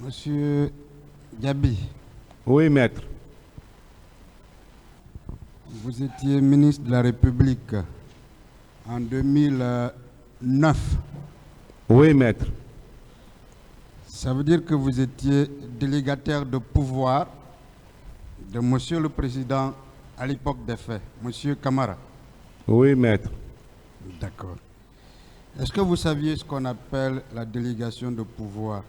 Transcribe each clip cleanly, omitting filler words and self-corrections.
Monsieur Gabi. Oui, maître. Vous étiez ministre de la République en 2009. Oui, maître. Ça veut dire que vous étiez délégataire de pouvoir de Monsieur le Président à l'époque des faits, Monsieur Camara. Oui, maître. D'accord. Est-ce que vous saviez ce qu'on appelle la délégation de pouvoir?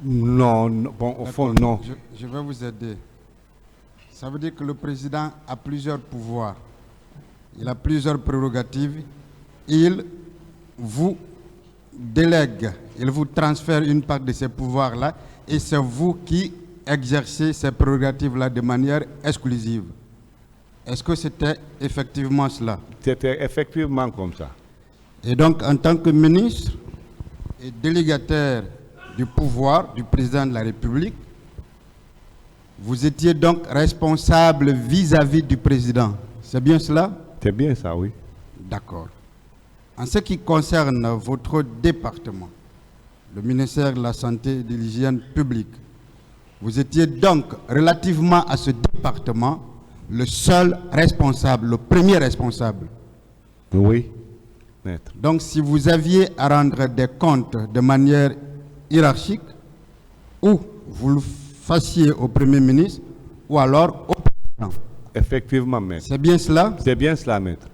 Non, bon, au fond, non. Je vais vous aider. Ça veut dire que le président a plusieurs pouvoirs. Il a plusieurs prérogatives. Il vous délègue, il vous transfère une part de ces pouvoirs-là et c'est vous qui exercez ces prérogatives-là de manière exclusive. Est-ce que c'était effectivement cela? C'était effectivement comme ça. Et donc, en tant que ministre et délégataire du pouvoir du président de la République, vous étiez donc responsable vis-à-vis du président. C'est bien cela? C'est bien ça, oui. D'accord. En ce qui concerne votre département, le ministère de la Santé et de l'Hygiène publique, vous étiez donc, relativement à ce département, le seul responsable, le premier responsable. Oui, maître. Donc, si vous aviez à rendre des comptes de manière hiérarchique, ou vous le fassiez au Premier ministre, ou alors au président. Effectivement, maître. C'est bien cela? C'est bien cela, maître.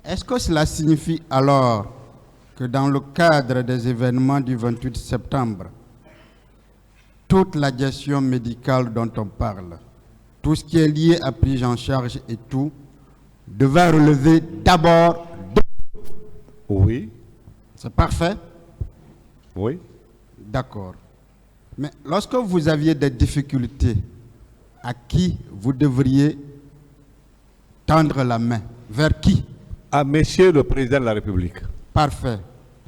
Est-ce que cela signifie alors que dans le cadre des événements du 28 septembre, toute la gestion médicale dont on parle, tout ce qui est lié à prise en charge et tout, devait relever d'abord de... Oui. C'est parfait? Oui. D'accord. Mais lorsque vous aviez des difficultés, à qui vous devriez tendre la main? Vers qui? À Monsieur le Président de la République. Parfait.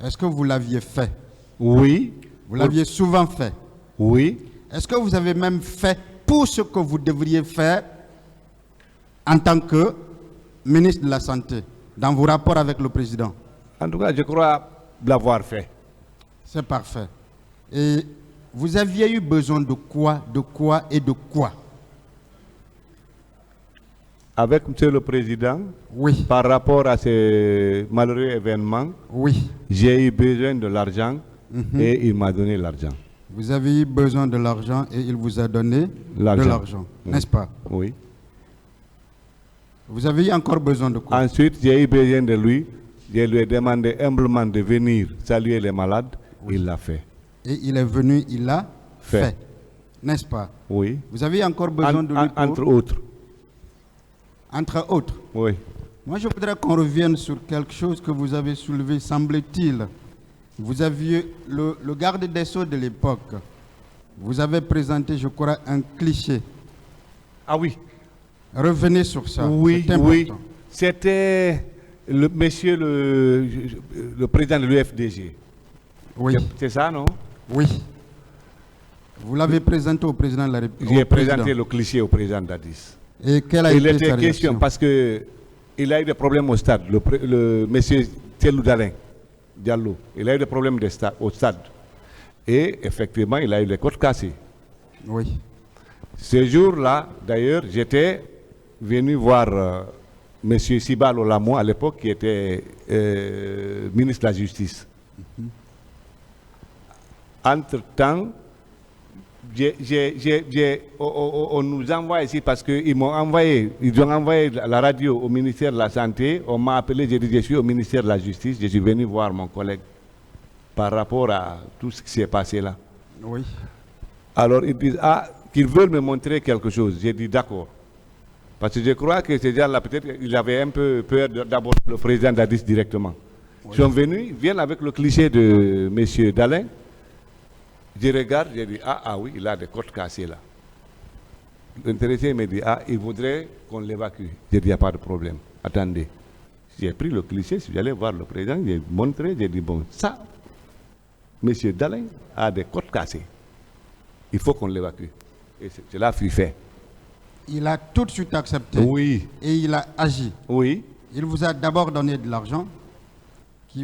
Est-ce que vous l'aviez fait? Oui. Vous l'aviez souvent fait? Oui. Est-ce que vous avez même fait tout ce que vous devriez faire en tant que ministre de la Santé, dans vos rapports avec le président? En tout cas, je crois l'avoir fait. C'est parfait. Et vous aviez eu besoin de quoi et de quoi? Avec Monsieur le Président, oui, par rapport à ces malheureux événements, oui, j'ai eu besoin de l'argent et il m'a donné l'argent. Vous avez eu besoin de l'argent et il vous a donné de l'argent, n'est-ce pas? Oui. Vous avez eu encore besoin de quoi? Ensuite, j'ai eu besoin de lui. Je lui ai demandé humblement de venir saluer les malades. Oui. Il l'a fait. Et il est venu, il l'a fait. N'est-ce pas? Oui. Vous avez encore besoin de lui pour... Entre autres. Entre autres? Oui. Moi, je voudrais qu'on revienne sur quelque chose que vous avez soulevé, semble-t-il. Vous aviez le garde des Sceaux de l'époque. Vous avez présenté, je crois, un cliché. Ah oui. Revenez sur ça. Oui, oui. C'était le monsieur le président de l'UFDG. Oui. C'est ça, non? Oui. Vous l'avez présenté au président de la République. J'ai présenté le cliché au président d'Addis. Et quelle a été sa réaction? Il était question parce qu'il a eu des problèmes au stade. Le monsieur Télou Diallo, il a eu des problèmes au stade. Et effectivement, il a eu les côtes cassées. Oui. Ce jour-là, d'ailleurs, j'étais venu voir M. Sibal Olamo à l'époque, qui était ministre de la Justice. Entre-temps, on nous envoie ici parce qu'ils ont envoyé la radio au ministère de la Santé. On m'a appelé, j'ai dit je suis au ministère de la Justice. Je suis venu voir mon collègue par rapport à tout ce qui s'est passé là. Oui. Alors ils disent qu'ils veulent me montrer quelque chose. J'ai dit d'accord. Parce que je crois que ces gens-là, peut-être, ils avaient un peu peur d'aborder le président d'Addis directement. Oui. Ils sont venus, ils viennent avec le cliché de M. Dalin. Je regarde, je dis, oui, il a des côtes cassées là. L'intéressé me dit, il voudrait qu'on l'évacue. Je dis, il n'y a pas de problème. Attendez. J'ai pris le cliché, si j'allais voir le président, j'ai montré, j'ai dit, bon, ça, M. Dalin a des côtes cassées. Il faut qu'on l'évacue. Et cela fut fait. Il a tout de suite accepté. Oui, Et il a agi. oui, Il vous a d'abord donné de l'argent qui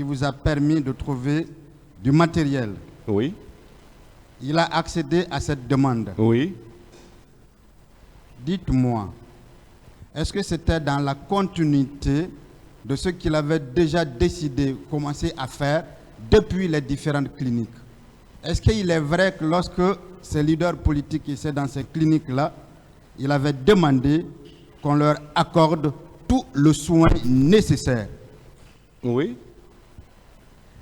vous a permis de trouver du matériel. oui, Il a accédé à cette demande. oui. Dites-moi, est-ce que c'était dans la continuité de ce qu'il avait déjà décidé, commencé à faire depuis les différentes cliniques? Est-ce qu'il est vrai que lorsque ces leaders politiques étaient dans ces cliniques-là, il avait demandé qu'on leur accorde tout le soin nécessaire? Oui.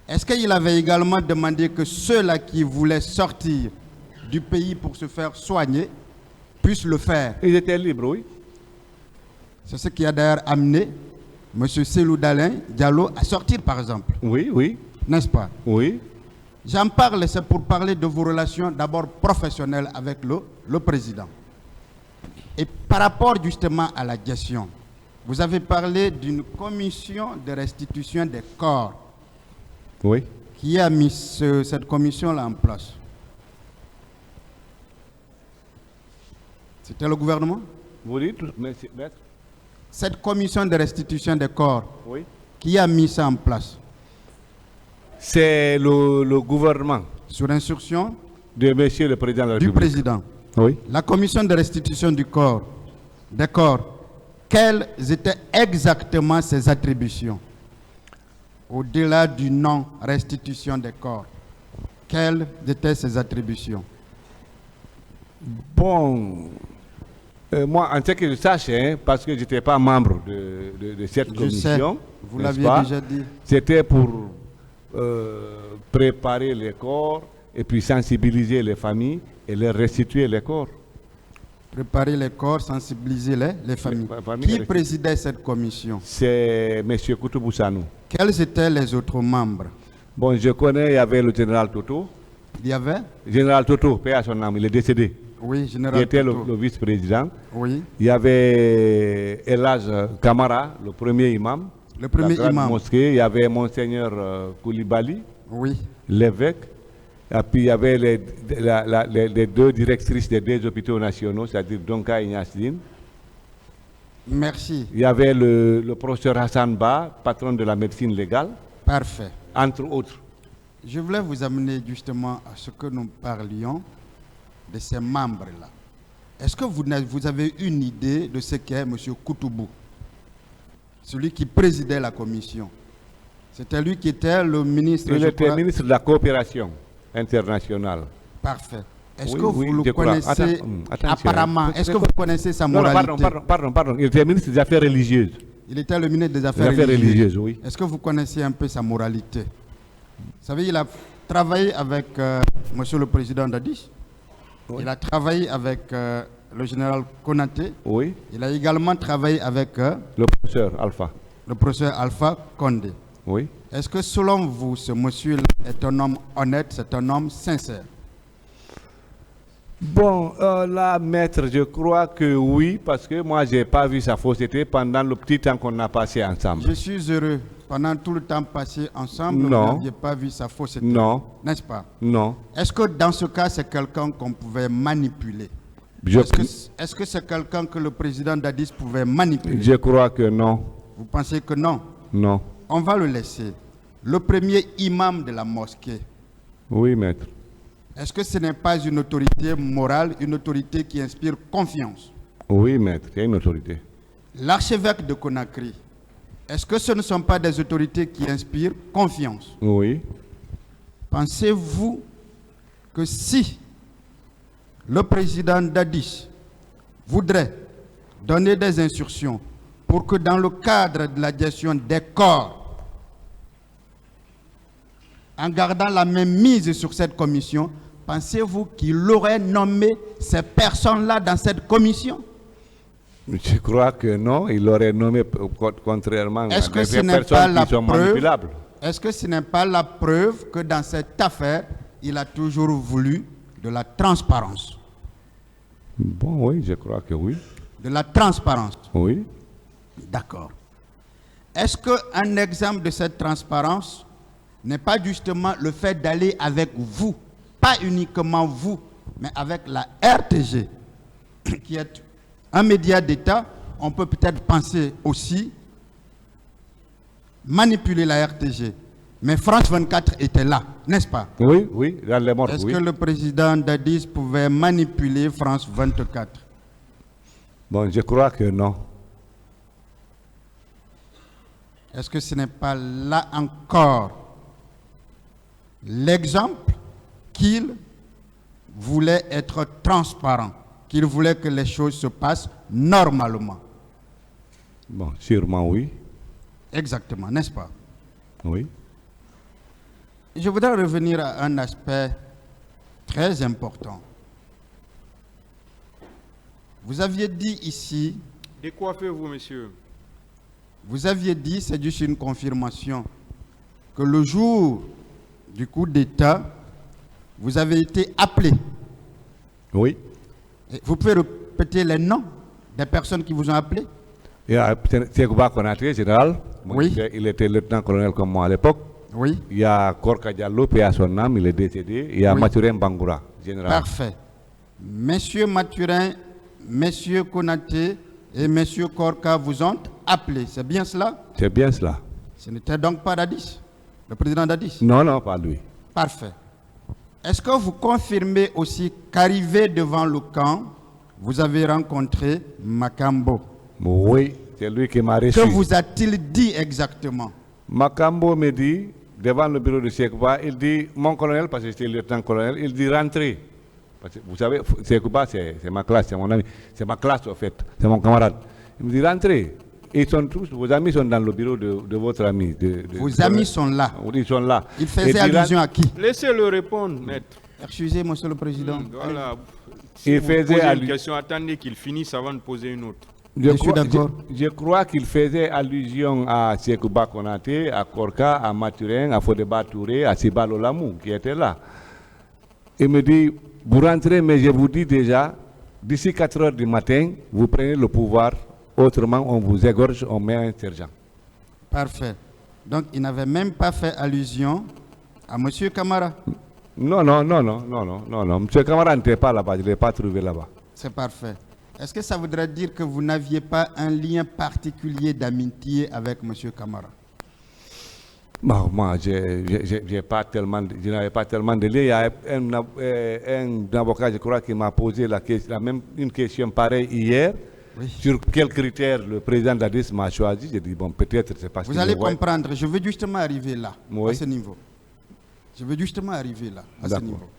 Est-ce qu'il avait également demandé que ceux-là qui voulaient sortir du pays pour se faire soigner puissent le faire? Ils étaient libres, oui. C'est ce qui a d'ailleurs amené M. Cellou Dalein Diallo à sortir, par exemple. Oui, oui, N'est-ce pas? oui. J'en parle, c'est pour parler de vos relations d'abord professionnelles avec le président. Et par rapport justement à la gestion, vous avez parlé d'une commission de restitution des corps. Oui. Qui a mis cette commission-là en place? C'était le gouvernement? Vous dites, maître? Cette commission de restitution des corps, Oui. qui a mis ça en place? C'est le gouvernement Sur instruction de Monsieur le Président de la du République. président. Oui. La commission de restitution des corps, quelles étaient exactement ses attributions? Au-delà du non-restitution des corps, quelles étaient ses attributions? Bon, moi, en ce que je sache, hein, parce que je n'étais pas membre de cette Je commission, sais, vous n'est-ce l'aviez pas, déjà dit. c'était pour préparer les corps et puis sensibiliser les familles et leur restituer les corps. Préparer les corps, sensibiliser les familles. Qui présidait cette commission? C'est M. Koutoubou Sanou. Quels étaient les autres membres? Bon, je connais, il y avait le général Toto. Il y avait? Général Toto, paix à son âme, il est décédé. Oui, Il général était Toto. le vice-président. Oui, Il y avait Elhaj Kamara, le premier imam. le premier la grande imam. mosquée. Il y avait Monseigneur Koulibaly, Oui, l'évêque. Et puis il y avait les deux directrices des deux hôpitaux nationaux, c'est-à-dire Donka et Niasdine. merci. Il y avait le professeur Hassan Ba, patron de la médecine légale, Parfait. entre autres. Je voulais vous amener justement à ce que nous parlions de ces membres-là. Est-ce que vous avez une idée de ce qu'est M. Koutoubou, celui qui présidait la commission? C'était lui qui était le ministre. Il je était crois. ministre de la coopération internationale. Parfait. Est-ce Oui, que oui, vous je le crois. connaissez Attention. apparemment? Est-ce que vous connaissez sa Non, non, moralité? pardon. Il était ministre des Affaires religieuses. Il était le ministre des Des Affaires Affaires religieuses. religieuses, oui. Est-ce que vous connaissez un peu sa moralité? Vous savez, il a travaillé avec Monsieur le Président Dadis. Oui. Il a travaillé avec le général Konaté. Oui, Il a également travaillé avec le professeur Alpha. le professeur Alpha Condé. Oui. Est-ce que selon vous, ce monsieur-là est un homme honnête, c'est un homme sincère? Bon, là, maître, je crois que oui, parce que moi, je n'ai pas vu sa fausseté pendant le petit temps qu'on a passé ensemble. Je suis heureux. Pendant tout le temps passé ensemble, Non. vous n'aviez pas vu sa fausseté. Non, N'est-ce pas? non. Est-ce que dans ce cas, c'est quelqu'un qu'on pouvait manipuler? Je, Est-ce que c'est quelqu'un que le président Dadis pouvait manipuler? je crois que non. Vous pensez que non? Non. On va le laisser. Le premier imam de la mosquée, Oui, maître. est-ce que ce n'est pas une autorité morale, une autorité qui inspire confiance? Oui, maître, il y a une autorité. L'archevêque de Conakry, est-ce que ce ne sont pas des autorités qui inspirent confiance? Oui. Pensez-vous que si le président Dadis voudrait donner des instructions pour que dans le cadre de la gestion des corps, en gardant la même mise sur cette commission, pensez-vous qu'il aurait nommé ces personnes-là dans cette commission? Je crois que non, il l'aurait nommé contrairement à Est-ce que des ce n'est pas personnes la qui sont preuve? manipulables. Est-ce que ce n'est pas la preuve que dans cette affaire, il a toujours voulu de la transparence? Bon, oui, je crois que oui. De la transparence. Oui. D'accord. Est-ce qu'un exemple de cette transparence n'est pas justement le fait d'aller avec vous, pas uniquement vous, mais avec la RTG, qui est un média d'État, on peut peut-être penser aussi manipuler la RTG. Mais France 24 était là, n'est-ce pas? Oui, oui, dans les morts, Est-ce oui. que le président Dadis pouvait manipuler France 24? Bon, je crois que non. Est-ce que ce n'est pas là encore l'exemple qu'il voulait être transparent, qu'il voulait que les choses se passent normalement? Bon, sûrement oui. Exactement, n'est-ce pas? Oui. Je voudrais revenir à un aspect très important. Vous aviez dit ici, Décoiffez-vous, monsieur. vous aviez dit, c'est juste une confirmation, que le jour du coup d'État, vous avez été appelé. Oui. Et vous pouvez répéter les noms des personnes qui vous ont appelé? Il y a Sekouba Konaté, général. Oui. Il était lieutenant-colonel comme moi à l'époque. Oui. Il y a Korka Diallo, paix à son âme, il est décédé. Il y a Oui. Mathurin Bangoura, général. Parfait. Messieurs Mathurin, messieurs Konaté et messieurs Korka vous ont appelé. C'est bien cela? C'est bien cela. Ce n'était donc pas Dadis, le président Dadis? Non, non, pas lui. Parfait. Est-ce que vous confirmez aussi qu'arrivé devant le camp, vous avez rencontré Makambo? Oui, c'est lui qui m'a reçu. Que vous a-t-il dit exactement? Makambo me dit, devant le bureau de Sekouba, il dit, mon colonel, parce que j'étais lieutenant-colonel, il dit rentrez. Parce que vous savez, Sekouba, c'est ma classe, c'est mon ami. C'est ma classe, en fait. C'est mon camarade. Il me dit rentrez. Ils sont tous, vos amis sont dans le bureau de votre ami. Vos amis sont là. Ils sont là. Il faisait allusion à qui? Laissez-le répondre, maître. Excusez, monsieur le président. Voilà. Si Il vous faisait posez une allusion. question, attendez qu'il finisse avant de poser une autre. Je suis d'accord. Je crois qu'il faisait allusion à Sekouba Konaté, à Korka, à Mathurin, à Fodeba Touré, à Sibalo Lamou, qui était là. Il me dit, vous rentrez, mais je vous dis déjà, d'ici 4 heures du matin, vous prenez le pouvoir, autrement on vous égorge, on met un sergent. Parfait. Donc, il n'avait même pas fait allusion à monsieur Camara. Non, non, non, non, non, non, non, non. M. Camara n'était pas là-bas, je ne l'ai pas trouvé là-bas. C'est parfait. Est-ce que ça voudrait dire que vous n'aviez pas un lien particulier d'amitié avec M. Camara? Bon, moi, je n'avais pas tellement de lien. Il y a un avocat, je crois, qui m'a posé une question pareille hier. Oui. Sur quels critères le président Dadis m'a choisi. J'ai dit, bon, peut-être c'est parce que... Vous allez comprendre. Je veux justement arriver là, Oui. à ce niveau. Je veux justement arriver là, à ce D'accord. niveau.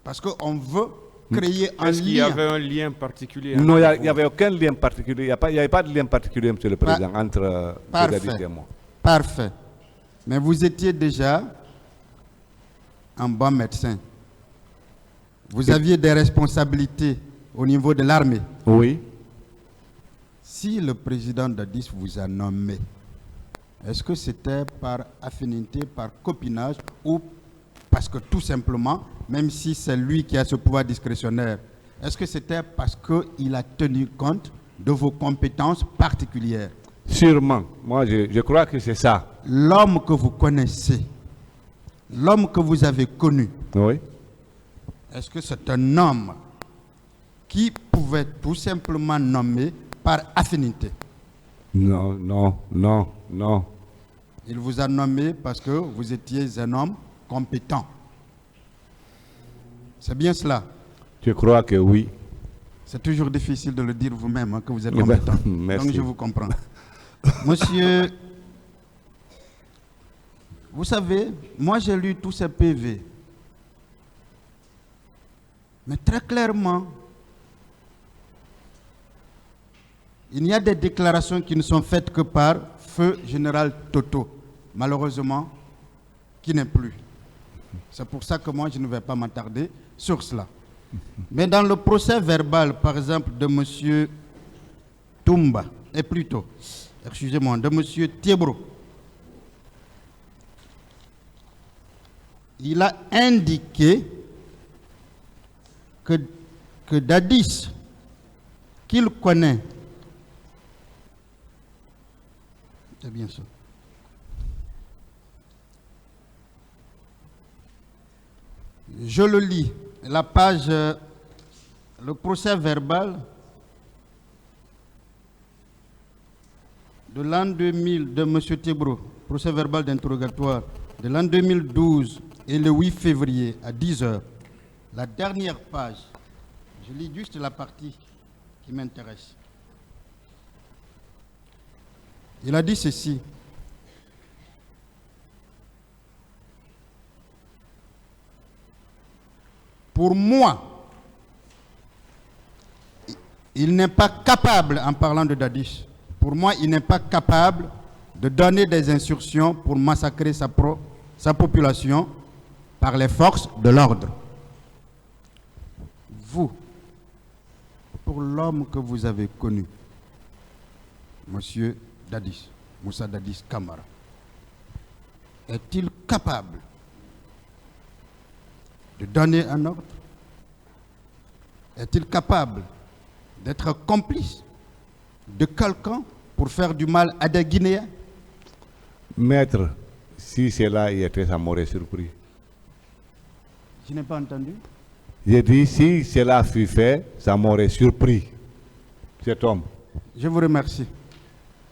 Parce qu'on veut créer un Est-ce qu'il y lien. avait un lien particulier? Non, il entre n'y avait aucun lien particulier. Il n'y avait pas de lien particulier, monsieur le président, entre le Dadis et moi. Parfait. Mais vous étiez déjà un bon médecin. Vous aviez des responsabilités au niveau de l'armée. Oui. Si le président Dadis vous a nommé, est-ce que c'était par affinité, par copinage ou parce que tout simplement, même si c'est lui qui a ce pouvoir discrétionnaire, est-ce que c'était parce qu'il a tenu compte de vos compétences particulières? Sûrement. Moi, je crois que c'est ça. L'homme que vous connaissez, l'homme que vous avez connu, Oui. est-ce que c'est un homme qui pouvait tout simplement nommer par affinité? Non, non, non, non. Il vous a nommé parce que vous étiez un homme compétent. C'est bien cela. Je crois que oui. C'est toujours difficile de le dire vous-même, hein, que vous êtes Eh ben, compétent. merci. Donc je vous comprends. Monsieur, vous savez, moi j'ai lu tous ces PV. Mais très clairement, il y a des déclarations qui ne sont faites que par feu général Toto, malheureusement, qui n'est plus. C'est pour ça que moi je ne vais pas m'attarder sur cela. Mais dans le procès verbal, par exemple, de M. Toumba, et plutôt, excusez-moi, de M. Thiebro, il a indiqué que Dadis, qu'il connaît, c'est bien ça. Je le lis, la page, le procès verbal, de l'an 2000 de M. Tebro, procès verbal d'interrogatoire de l'an 2012 et le 8 février à 10 h, la dernière page, je lis juste la partie qui m'intéresse. Il a dit ceci. Pour moi, il n'est pas capable, en parlant de Dadis, pour moi, il n'est pas capable de donner des instructions pour massacrer sa population par les forces de l'ordre. Vous, pour l'homme que vous avez connu, Monsieur Dadis, Moussa Dadis Camara, est-il capable de donner un ordre? Est-il capable d'être complice de quelqu'un pour faire du mal à des Guinéens? Maître, si cela y était, ça m'aurait surpris. Je n'ai pas entendu. J'ai dit, si cela fut fait, ça m'aurait surpris, cet homme. Je vous remercie.